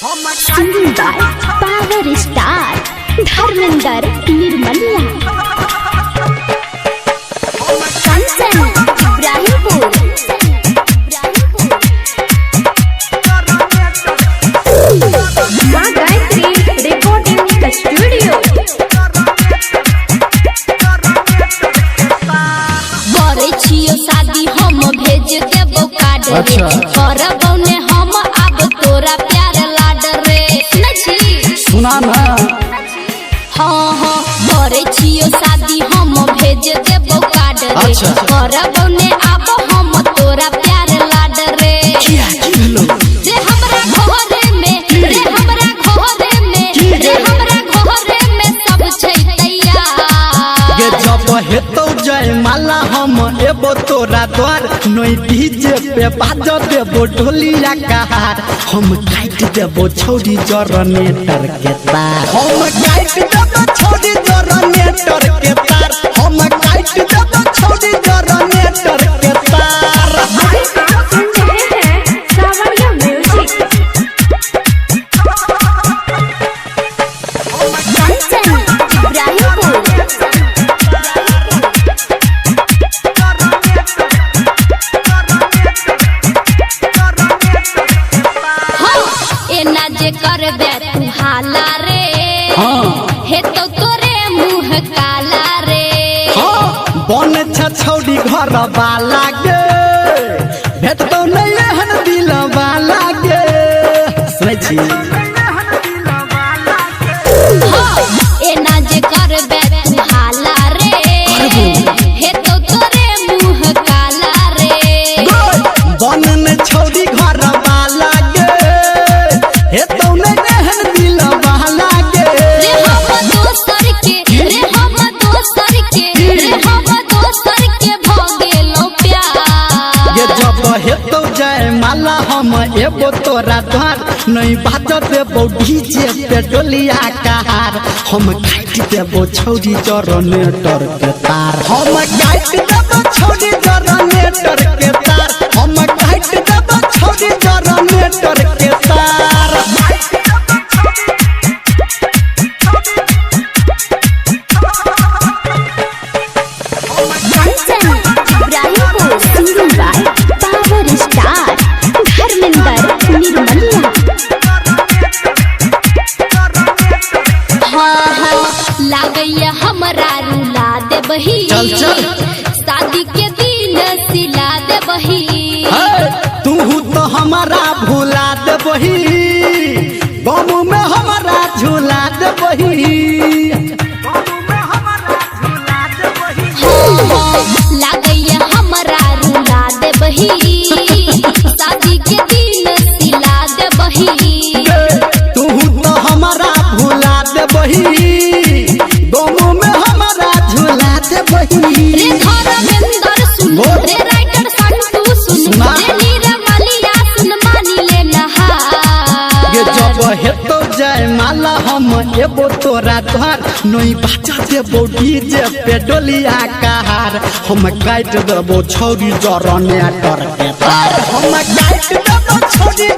Singing by power star Dharmendra Nirmaliya Kanchan Ibrahimpur Maa Gayatri recording studio करे छियो शादी हम भेज देबो कार्ड रे करबौ ने हम अब तोरा प्यार लाड रे सुना ना हाँ हाँ करे छियो शादी हम भेज देबो कार्ड रे करबौ ने अब हम तोरा प्यार लाड रे रे हमरा घरे में रे हमरा घरे में रे हमरा घरे में सब छै तैयार गे जब हेतौ जय माला हम एबो तोरा द्वार नई डीजे पे बाज देबो ढोलिया कहार हम काट देबो छौरी जनरेटर के तार हम काट देबो छौरी जनरेटर के तार हम काट देबो छौरी जनरेटर के तार आप सुन रहे हैं सावरिया म्यूजिक कंचन इब्राहिमपुर एना जे करबे तू हाला रे हे तो तोरे मुंह काला रे बन छौरी घर वाला गे भेटतो नहीं एहन दिल वाला गे सुनै छी एना जे करबे तू हाला रे हे तो तोरे मुंह काला रे बन छौरी घर वाला गे हेतौ नहीं एहन दिल वाला गे रे हम दोसर के रे हम दोसर के रे हम दोसर के भगेलो प्यार ये जब हेतौ जय माला हम एबो तोरा द्वार नहीं बाज देबो डीजे पे डोलिया कहार हम काट देबो छौरी जनरेटर के तार हम काट देबो छौरी जनरेटर के तार हम काट देबो छौरी जनरेटर के तार Kanchan Ibrahimpur singing by power star Dharmendra Nirmaliya हाँ हाँ लागैया हमरा रुला देबही चल, चल। शादी के दिन सिला देबही तू तो हमारा भुला देबही बम में हमारा झूला देबही लागैया हमरा रुला देबही शादी के दिन सिला देबही तू तो हमारा भुला देबही बम में हमारा झूला देबही रे धर्मेंद्र सुन रे राइटर संतू सुन सुना। रे निर्मलिया सुन मानी ले नहा ये जब हेतौ जय माला हम एबो तोरा द्वार नई बाजा देबो डीजे पे डोलिया कहार हम काट देबो छौरी जनरेटर के तार हम काट देबो छौरी